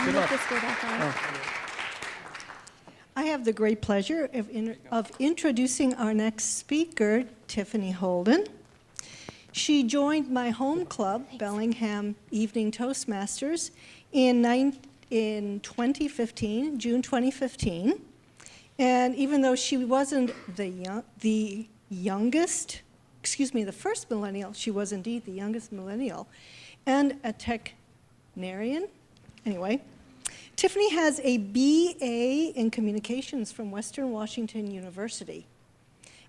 Good luck. I have the great pleasure of introducing our next speaker, Tiffany Holden. She joined my home club, Bellingham Evening Toastmasters, in 2015, June 2015. And even though she wasn't the first millennial, she was indeed the youngest millennial, and a technarian. Anyway, Tiffany has a BA in communications from Western Washington University,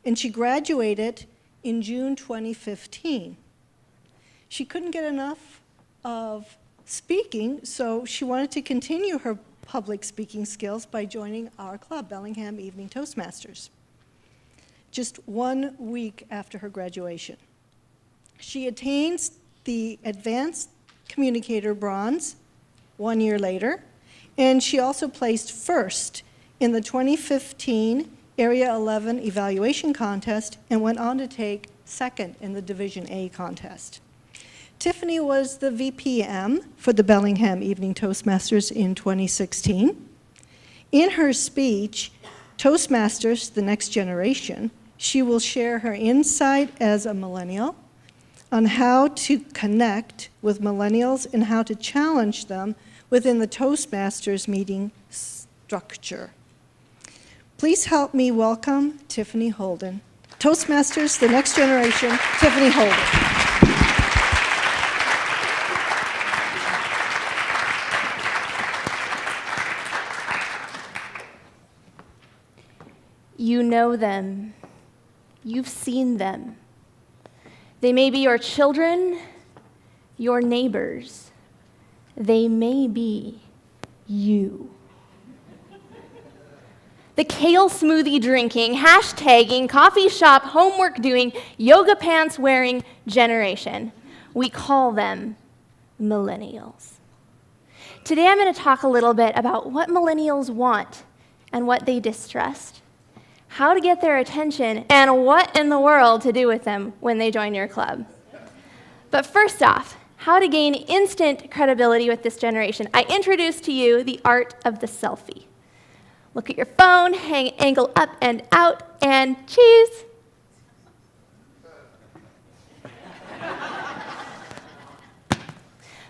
and she graduated in June 2015. She couldn't get enough of speaking, so she wanted to continue her public speaking skills by joining our club, Bellingham Evening Toastmasters, just 1 week after her graduation. She attains the Advanced Communicator Bronze 1 year later, and she also placed first in the 2015 Area 11 Evaluation Contest and went on to take second in the Division A contest. Tiffany was the VPM for the Bellingham Evening Toastmasters in 2016. In her speech, Toastmasters, the Next Generation, she will share her insight as a millennial on how to connect with millennials and how to challenge them within the Toastmasters meeting structure. Please help me welcome Tiffany Holden. Toastmasters, the Next Generation, Tiffany Holden. You know them. You've seen them. They may be your children, your neighbors. They may be you. The kale smoothie drinking, hashtagging, coffee shop, homework doing, yoga pants wearing generation. We call them millennials. Today I'm going to talk a little bit about what millennials want and what they distrust, how to get their attention, and what in the world to do with them when they join your club. But first off, how to gain instant credibility with this generation. I introduce to you the art of the selfie. Look at your phone, hang angle up and out, and cheese.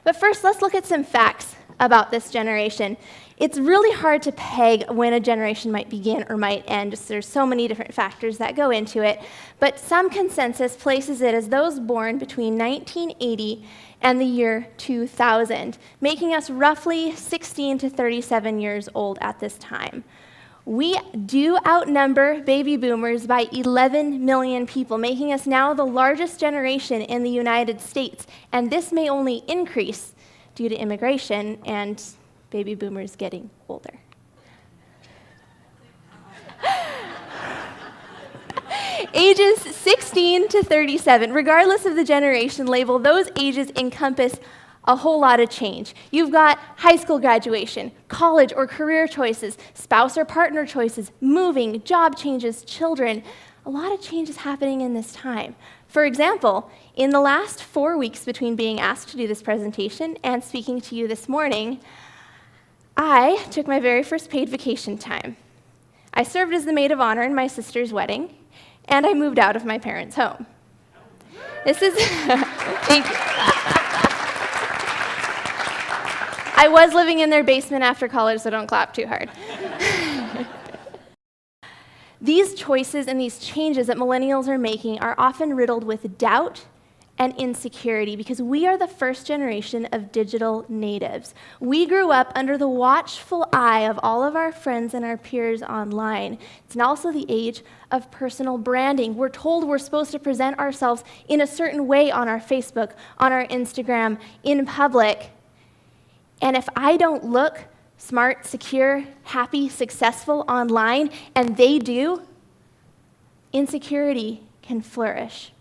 But first, let's look at some facts about this generation. It's really hard to peg when a generation might begin or might end. There's so many different factors that go into it. But some consensus places it as those born between 1980 and the year 2000, making us roughly 16 to 37 years old at this time. We do outnumber baby boomers by 11 million people, making us now the largest generation in the United States. And this may only increase due to immigration and baby boomers getting older. Ages 16 to 37, regardless of the generation label, those ages encompass a whole lot of change. You've got high school graduation, college or career choices, spouse or partner choices, moving, job changes, children. A lot of change is happening in this time. For example, in the last 4 weeks between being asked to do this presentation and speaking to you this morning, I took my very first paid vacation time. I served as the maid of honor in my sister's wedding, and I moved out of my parents' home. This is, thank you. I was living in their basement after college, so don't clap too hard. These choices and these changes that millennials are making are often riddled with doubt and insecurity because we are the first generation of digital natives. We grew up under the watchful eye of all of our friends and our peers online. It's also the age of personal branding. We're told we're supposed to present ourselves in a certain way on our Facebook, on our Instagram, in public. And if I don't look smart, secure, happy, successful online, and they do, insecurity can flourish.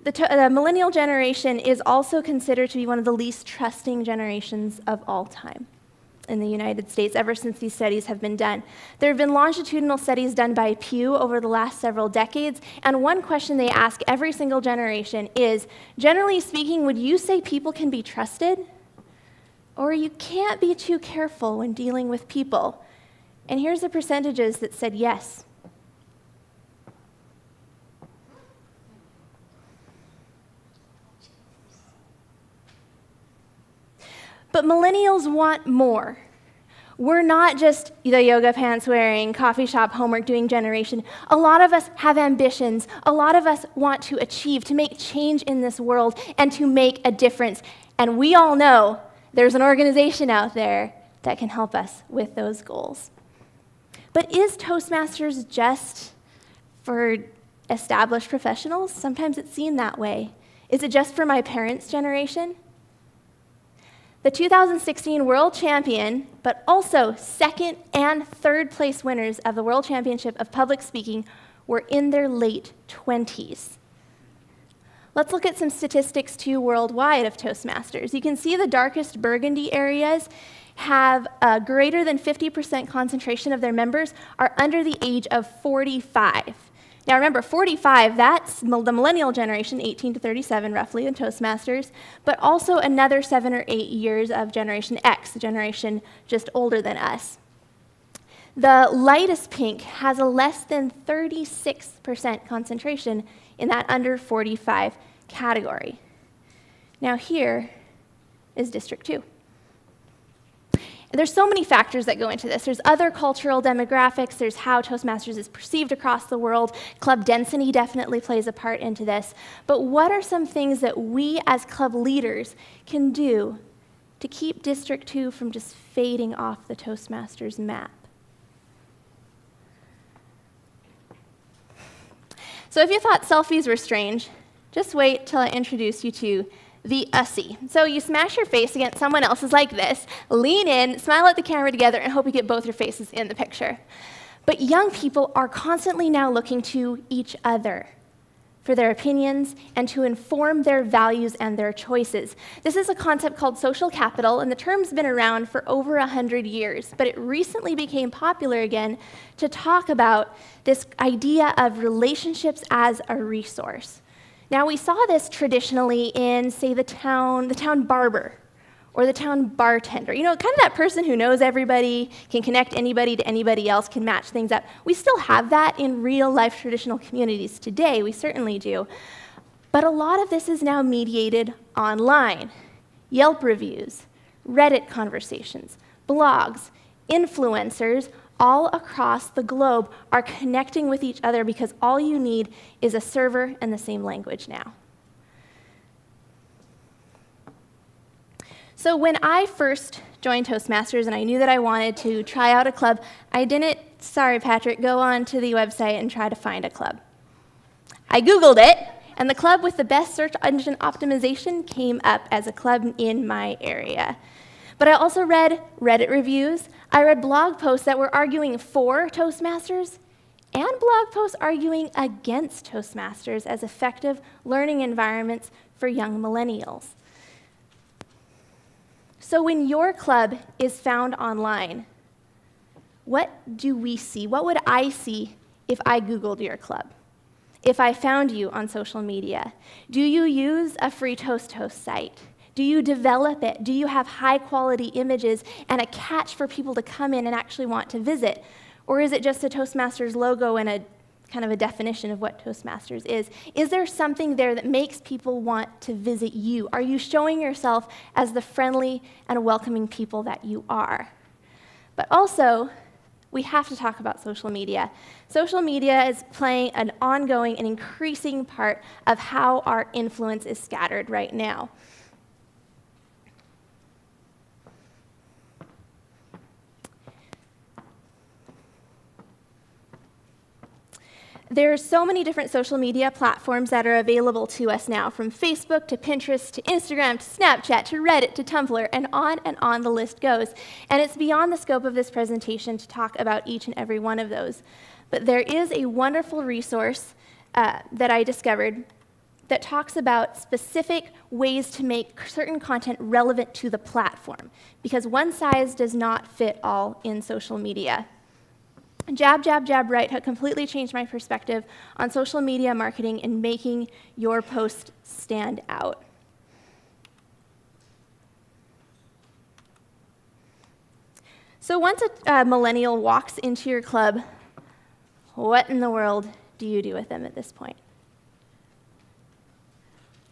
The millennial generation is also considered to be one of the least trusting generations of all time in the United States, ever since these studies have been done. There have been longitudinal studies done by Pew over the last several decades, and one question they ask every single generation is, generally speaking, would you say people can be trusted? or you can't be too careful when dealing with people. And here's the percentages that said yes. But millennials want more. We're not just the yoga pants wearing, coffee shop homework doing generation. A lot of us have ambitions. A lot of us want to achieve, to make change in this world, and to make a difference. And we all know there's an organization out there that can help us with those goals. But is Toastmasters just for established professionals? Sometimes it's seen that way. Is it just for my parents' generation? The 2016 world champion, but also second and third place winners of the World Championship of Public Speaking were in their late 20s. Let's look at some statistics too worldwide of Toastmasters. You can see the darkest burgundy areas have a greater than 50% concentration of their members are under the age of 45. Now remember, 45, that's the millennial generation, 18 to 37 roughly in Toastmasters, but also another 7 or 8 years of Generation X, the generation just older than us. The lightest pink has a less than 36% concentration in that under 45 category. Now here is District 2. There's so many factors that go into this. There's other cultural demographics. There's how Toastmasters is perceived across the world. Club density definitely plays a part into this. But what are some things that we as club leaders can do to keep District 2 from just fading off the Toastmasters map? So if you thought selfies were strange, just wait till I introduce you to the USSY. So you smash your face against someone else's like this, lean in, smile at the camera together, and hope you get both your faces in the picture. But young people are constantly now looking to each other for their opinions and to inform their values and their choices. This is a concept called social capital, and the term's been around for over 100 years, but it recently became popular again to talk about this idea of relationships as a resource. Now, we saw this traditionally in, say, the town barber or the town bartender. You know, kind of that person who knows everybody, can connect anybody to anybody else, can match things up. We still have that in real-life traditional communities today. We certainly do. But a lot of this is now mediated online. Yelp reviews, Reddit conversations, blogs, influencers, all across the globe are connecting with each other because all you need is a server and the same language now. So when I first joined Toastmasters and I knew that I wanted to try out a club, I didn't, sorry Patrick, go on to the website and try to find a club. I Googled it, and the club with the best search engine optimization came up as a club in my area. But I also read Reddit reviews. I read blog posts that were arguing for Toastmasters and blog posts arguing against Toastmasters as effective learning environments for young millennials. So when your club is found online, what do we see? What would I see if I Googled your club? If I found you on social media? Do you use a free Toast site? Do you develop it? Do you have high-quality images and a catch for people to come in and actually want to visit? Or is it just a Toastmasters logo and a kind of a definition of what Toastmasters is? Is there something there that makes people want to visit you? Are you showing yourself as the friendly and welcoming people that you are? But also, we have to talk about social media. Social media is playing an ongoing and increasing part of how our influence is scattered right now. There are so many different social media platforms that are available to us now, from Facebook to Pinterest to Instagram to Snapchat to Reddit to Tumblr, and on the list goes. And it's beyond the scope of this presentation to talk about each and every one of those. But there is a wonderful resource that I discovered that talks about specific ways to make certain content relevant to the platform, because one size does not fit all in social media. Jab, Jab, Jab, Right had completely changed my perspective on social media marketing and making your post stand out. So once a millennial walks into your club, what in the world do you do with them at this point?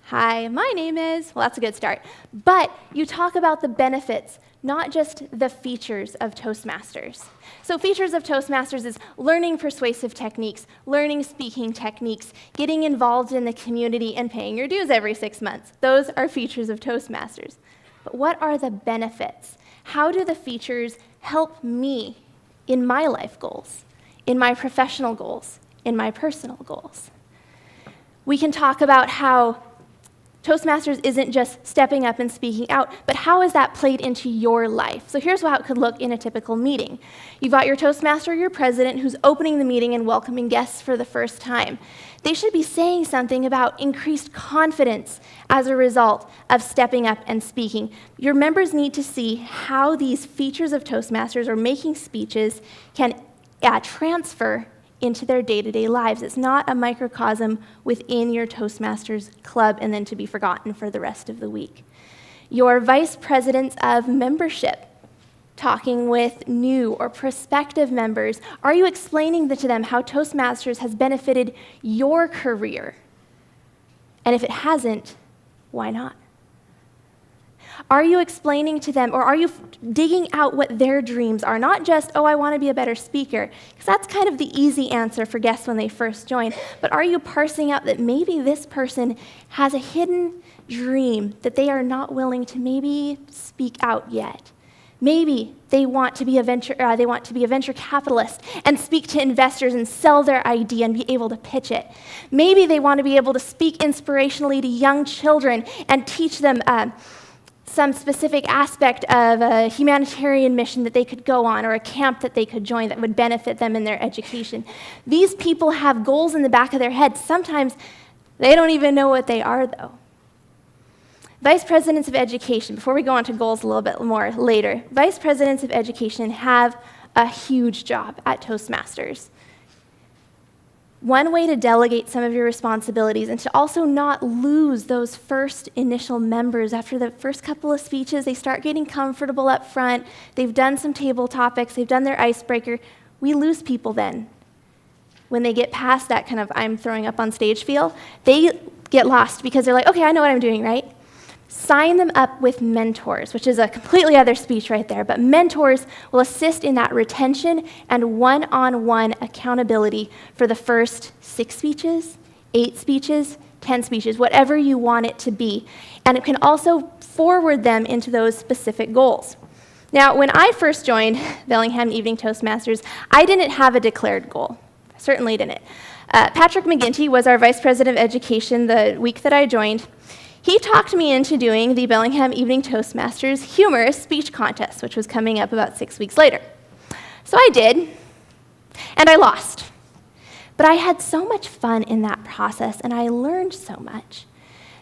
Hi, my name is, well, that's a good start. But you talk about the benefits, not just the features of Toastmasters. So features of Toastmasters is learning persuasive techniques, learning speaking techniques, getting involved in the community, and paying your dues every 6 months. Those are features of Toastmasters. But what are the benefits? How do the features help me in my life goals, in my professional goals, in my personal goals? We can talk about how Toastmasters isn't just stepping up and speaking out, but how is that played into your life? So here's how it could look in a typical meeting. You've got your Toastmaster, your president, who's opening the meeting and welcoming guests for the first time. They should be saying something about increased confidence as a result of stepping up and speaking. Your members need to see how these features of Toastmasters or making speeches can transfer into their day-to-day lives. It's not a microcosm within your Toastmasters club and then to be forgotten for the rest of the week. Your vice presidents of membership, talking with new or prospective members, are you explaining to them how Toastmasters has benefited your career? And if it hasn't, why not? Are you explaining to them, or are you digging out what their dreams are? Not just, oh, I want to be a better speaker, because that's kind of the easy answer for guests when they first join, but are you parsing out that maybe this person has a hidden dream that they are not willing to maybe speak out yet? Maybe they want to be a venture capitalist and speak to investors and sell their idea and be able to pitch it. Maybe they want to be able to speak inspirationally to young children and teach them some specific aspect of a humanitarian mission that they could go on or a camp that they could join that would benefit them in their education. These people have goals in the back of their heads. Sometimes they don't even know what they are, though. Vice presidents of education, before we go on to goals a little bit more later, vice presidents of education have a huge job at Toastmasters. One way to delegate some of your responsibilities and to also not lose those first initial members after the first couple of speeches, they start getting comfortable up front, they've done some table topics, they've done their icebreaker. We lose people then. When they get past that kind of I'm throwing up on stage feel, they get lost because they're like, okay, I know what I'm doing, right? Sign them up with mentors, which is a completely other speech right there, but mentors will assist in that retention and one-on-one accountability for the first 6 speeches, 8 speeches, 10 speeches, whatever you want it to be. And it can also forward them into those specific goals. Now, when I first joined Bellingham Evening Toastmasters, I didn't have a declared goal. I certainly didn't. Patrick McGinty was our Vice President of Education the week that I joined. He talked me into doing the Bellingham Evening Toastmasters humorous speech contest, which was coming up about 6 weeks later. So I did, and I lost. But I had so much fun in that process, and I learned so much,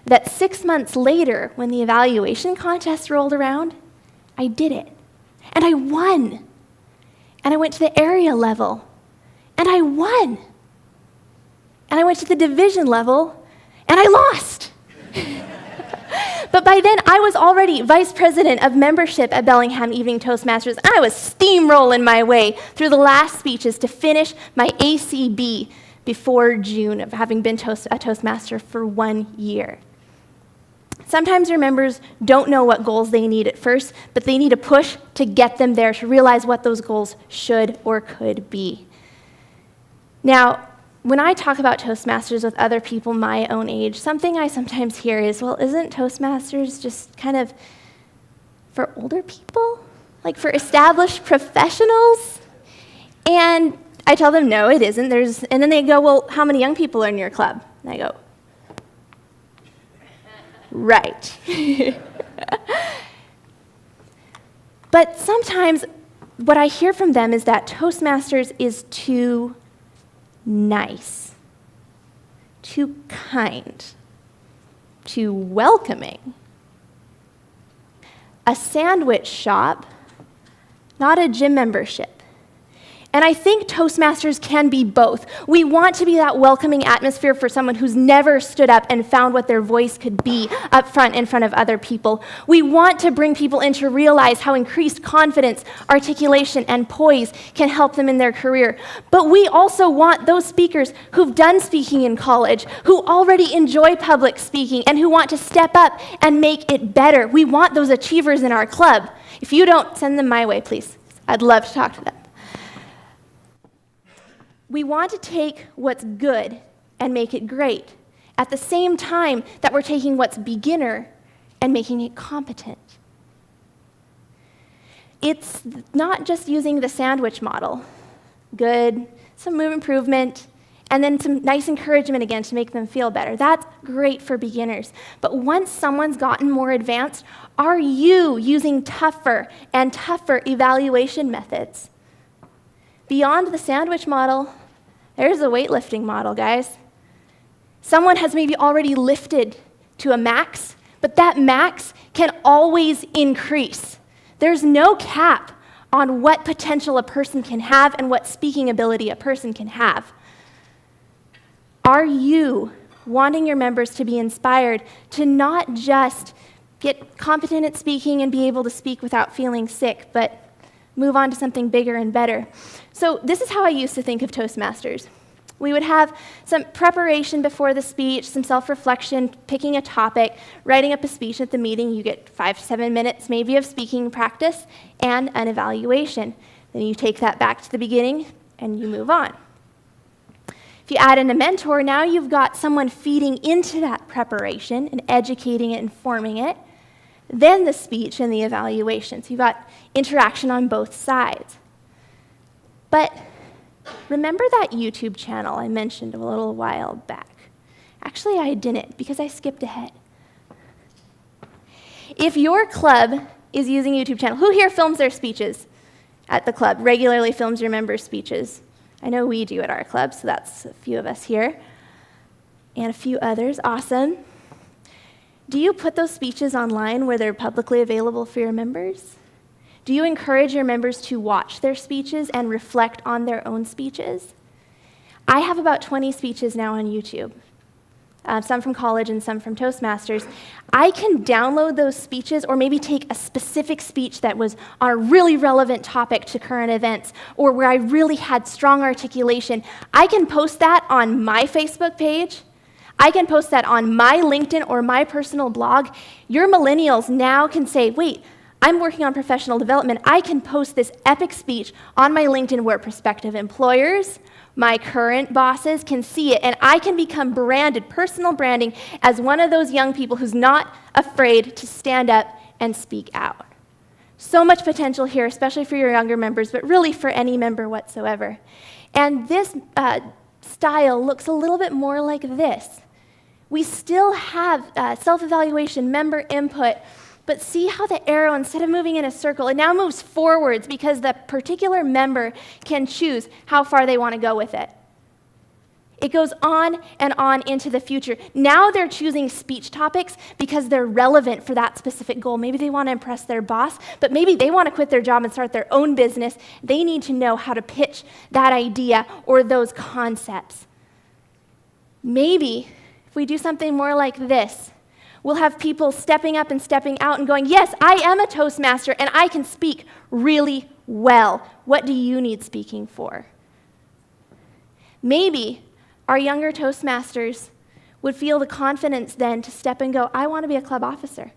that 6 months later, when the evaluation contest rolled around, I did it, and I won. And I went to the area level, and I won. And I went to the division level, and I lost. But by then, I was already vice president of membership at Bellingham Evening Toastmasters. I was steamrolling my way through the last speeches to finish my ACB before June of having been a Toastmaster for 1 year. Sometimes your members don't know what goals they need at first, but they need a push to get them there, to realize what those goals should or could be. Now, when I talk about Toastmasters with other people my own age, something I sometimes hear is, well, isn't Toastmasters just kind of for older people? Like for established professionals? And I tell them, no, it isn't. And then they go, well, how many young people are in your club? And I go, right. But sometimes what I hear from them is that Toastmasters is too nice, too kind, too welcoming. A sandwich shop, not a gym membership. And I think Toastmasters can be both. We want to be that welcoming atmosphere for someone who's never stood up and found what their voice could be up front in front of other people. We want to bring people in to realize how increased confidence, articulation, and poise can help them in their career. But we also want those speakers who've done speaking in college, who already enjoy public speaking, and who want to step up and make it better. We want those achievers in our club. If you don't, send them my way, please. I'd love to talk to them. We want to take what's good and make it great, at the same time that we're taking what's beginner and making it competent. It's not just using the sandwich model. Good, some improvement, and then some nice encouragement again to make them feel better. That's great for beginners. But once someone's gotten more advanced, are you using tougher and tougher evaluation methods? Beyond the sandwich model, there's a weightlifting model, guys. Someone has maybe already lifted to a max, but that max can always increase. There's no cap on what potential a person can have and what speaking ability a person can have. Are you wanting your members to be inspired to not just get competent at speaking and be able to speak without feeling sick, but move on to something bigger and better? So this is how I used to think of Toastmasters. We would have some preparation before the speech, some self-reflection, picking a topic, writing up a speech at the meeting. You get 5 to 7 minutes maybe of speaking practice and an evaluation. Then you take that back to the beginning and you move on. If you add in a mentor, now you've got someone feeding into that preparation and educating it and forming it. Then the speech and the evaluation. So you've got interaction on both sides. But remember that YouTube channel I mentioned a little while back? Actually, I didn't because I skipped ahead. If your club is using a YouTube channel, who here films their speeches at the club, regularly films your members' speeches? I know we do at our club, so that's a few of us here. And a few others, awesome. Do you put those speeches online where they're publicly available for your members? Do you encourage your members to watch their speeches and reflect on their own speeches? I have about 20 speeches now on YouTube, some from college and some from Toastmasters. I can download those speeches or maybe take a specific speech that was on a really relevant topic to current events or where I really had strong articulation. I can post that on my Facebook page. I can post that on my LinkedIn or my personal blog. Your millennials now can say, wait, I'm working on professional development. I can post this epic speech on my LinkedIn where prospective employers, my current bosses can see it, and I can become branded, personal branding, as one of those young people who's not afraid to stand up and speak out. So much potential here, especially for your younger members, but really for any member whatsoever. And this style looks a little bit more like this. We still have self-evaluation, member input, but see how the arrow, instead of moving in a circle, it now moves forwards because the particular member can choose how far they want to go with it. It goes on and on into the future. Now they're choosing speech topics because they're relevant for that specific goal. Maybe they want to impress their boss, but maybe they want to quit their job and start their own business. They need to know how to pitch that idea or those concepts. Maybe if we do something more like this, we'll have people stepping up and stepping out and going, yes, I am a Toastmaster and I can speak really well. What do you need speaking for? Maybe our younger Toastmasters would feel the confidence then to step and go, I want to be a club officer.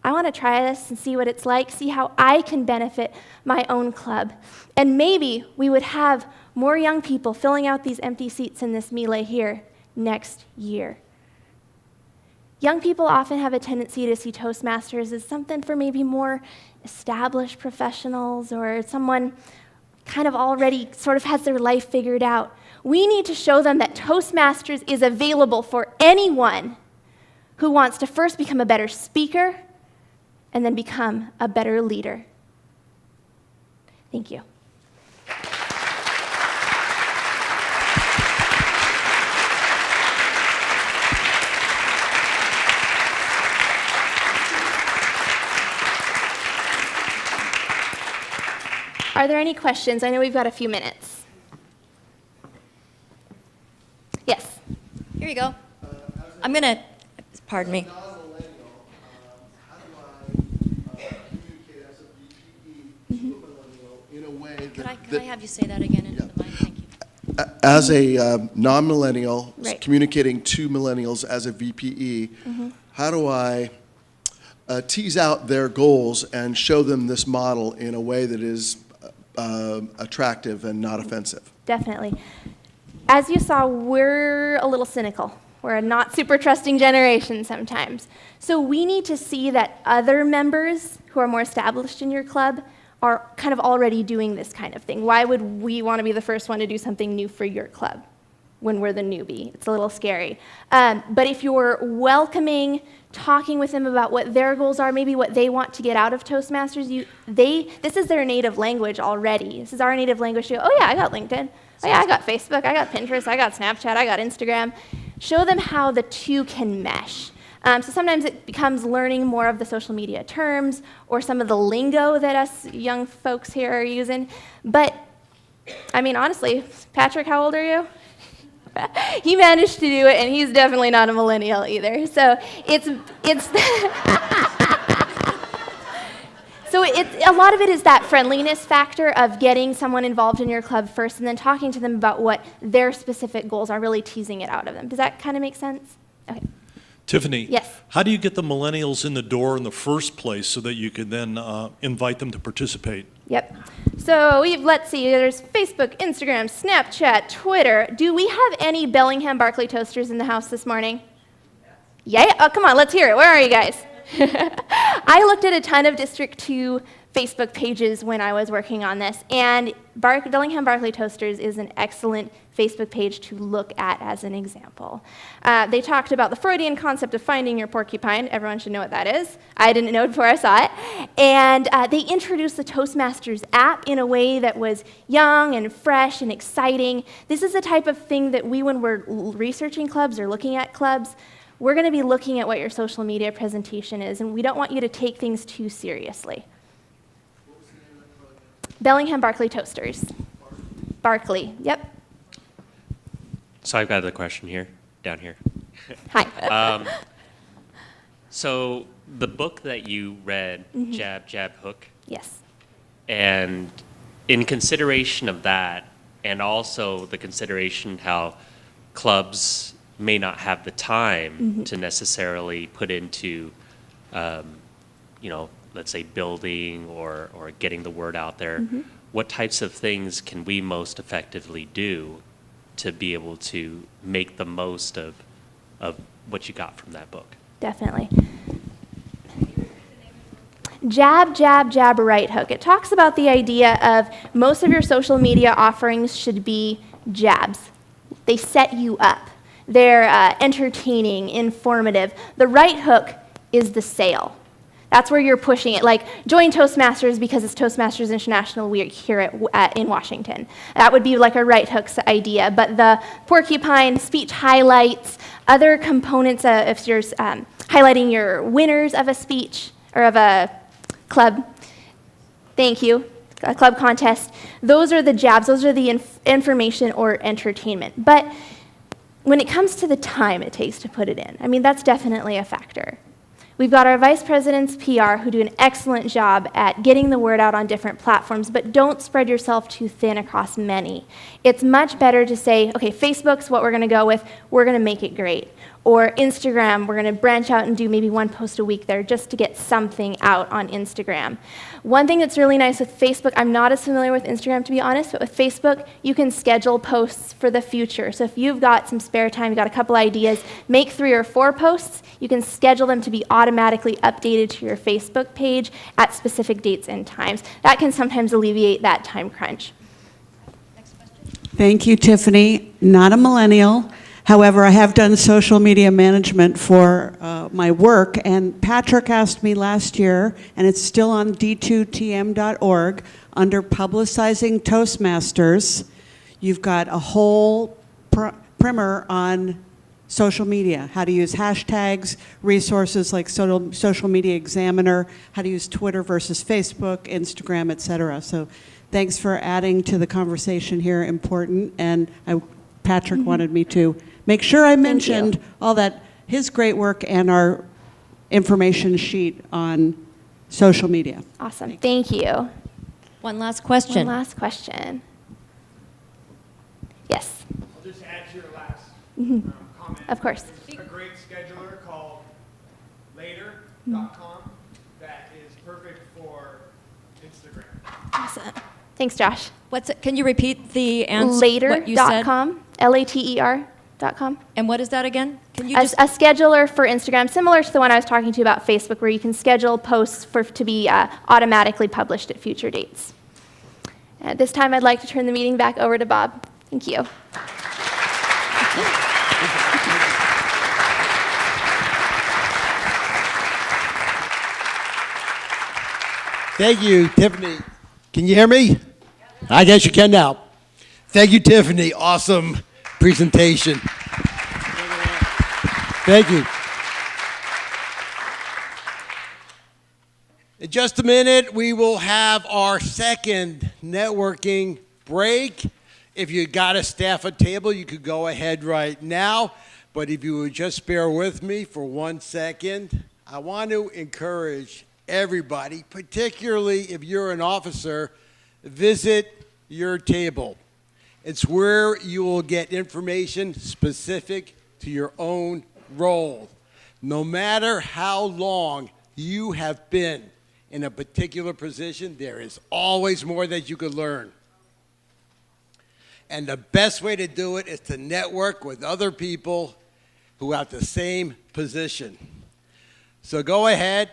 I want to try this and see what it's like, see how I can benefit my own club. And maybe we would have more young people filling out these empty seats in this melee here next year. Young people often have a tendency to see Toastmasters as something for maybe more established professionals or someone kind of already sort of has their life figured out. We need to show them that Toastmasters is available for anyone who wants to first become a better speaker and then become a better leader. Thank you. Are there any questions? I know we've got a few minutes. Yes. Here you go. I'm going to, pardon me. In a way Could I that, have you say that again into the mic? Thank you. as a non-millennial, Right. communicating to millennials as a VPE, how do I tease out their goals and show them this model in a way that is attractive and not offensive? Definitely. As you saw, we're a little cynical. We're a not super trusting generation sometimes. So we need to see that other members who are more established in your club are kind of already doing this kind of thing. Why would we want to be the first one to do something new for your club when we're the newbie? It's a little scary. But if you're welcoming, talking with them about what their goals are, maybe what they want to get out of Toastmasters, this is their native language already. This is our native language. To go, oh yeah, I got LinkedIn. Oh yeah, I got Facebook. I got Pinterest. I got Snapchat. I got Instagram. Show them how the two can mesh. So sometimes it becomes learning more of the social media terms or some of the lingo that us young folks here are using. But, I mean, honestly, Patrick, how old are you? He managed to do it, and he's definitely not a millennial either. So it's So a lot of it is that friendliness factor of getting someone involved in your club first and then talking to them about what their specific goals are, really teasing it out of them. Does that kind of make sense? Okay. Tiffany, Yes. how do you get the millennials in the door in the first place so that you can then invite them to participate? Yep. So let's see, there's Facebook, Instagram, Snapchat, Twitter. Do we have any Bellingham Barclay Toasters in the house this morning? Yeah? Oh, come on, let's hear it. Where are you guys? I looked at a ton of District 2 Facebook pages when I was working on this, and Bellingham Barclay Toasters is an excellent Facebook page to look at as an example. They talked about the Freudian concept of finding your porcupine. Everyone should know what that is. I didn't know it before I saw it. And they introduced the Toastmasters app in a way that was young and fresh and exciting. This is the type of thing that we, when we're researching clubs or looking at clubs, we're going to be looking at what your social media presentation is, and we don't want you to take things too seriously. Bellingham Barclay Toasters. Barclay, yep. So I've got a question here, down here. Hi. So the book that you read, Jab, Jab, Hook, Yes. and in consideration of that, and also the consideration how clubs may not have the time to necessarily put into, let's say building or getting the word out there, what types of things can we most effectively do to be able to make the most of what you got from that book? Definitely. Jab, jab, jab, right hook. It talks about the idea of most of your social media offerings should be jabs. They set you up. They're entertaining, informative. The right hook is the sale. That's where you're pushing it. Like, join Toastmasters because it's Toastmasters International. We're here in Washington. That would be like a right hook idea. But the porcupine, speech highlights, other components, if you're highlighting your winners of a speech or of a club, thank you, a club contest, those are the jabs. Those are the information or entertainment. But when it comes to the time it takes to put it in, I mean, that's definitely a factor. We've got our vice presidents, PR, who do an excellent job at getting the word out on different platforms, but don't spread yourself too thin across many. It's much better to say, okay, Facebook's what we're going to go with. We're going to make it great. Or Instagram, we're going to branch out and do maybe one post a week there just to get something out on Instagram. One thing that's really nice with Facebook, I'm not as familiar with Instagram to be honest, but with Facebook, you can schedule posts for the future. So if you've got some spare time, you've got a couple ideas, make 3 or 4 posts, you can schedule them to be automatically updated to your Facebook page at specific dates and times. That can sometimes alleviate that time crunch. Thank you, Tiffany. Not a millennial. However, I have done social media management for my work, and Patrick asked me last year, and it's still on d2tm.org, under Publicizing Toastmasters, you've got a whole primer on social media, how to use hashtags, resources like Social Media Examiner, how to use Twitter versus Facebook, Instagram, et cetera. So thanks for adding to the conversation here, important. And Patrick wanted me to make sure I mentioned all that, his great work and our information sheet on social media. Awesome. Thank you. One last question. One last question. Yes, I'll just add to your last comment. of course. There's a great scheduler called later.com that is perfect for Instagram. Awesome. Thanks, Josh. What's it? Can you repeat the answer? What you said? Later.com, Later.com. And what is that again? Can you A just? scheduler for Instagram, similar to the one I was talking to you about Facebook, where you can schedule posts to be automatically published at future dates. At this time, I'd like to turn the meeting back over to Bob. Thank you. Thank you, Tiffany. Can you hear me? I guess you can now. Thank you, Tiffany. Awesome presentation. Thank you. In just a minute, we will have our second networking break. If you got a staff a table, you could go ahead right now. But if you would just bear with me for 1 second, I want to encourage everybody, particularly if you're an officer, visit your table. It's where you will get information specific to your own role. No matter how long you have been in a particular position, there is always more that you could learn. And the best way to do it is to network with other people who have the same position. So go ahead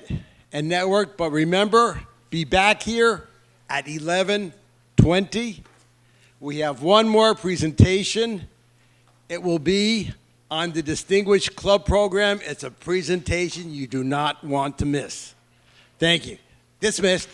and network, but remember, be back here at 11:20. We have one more presentation. It will be on the Distinguished Club Program. It's a presentation you do not want to miss. Thank you. Dismissed.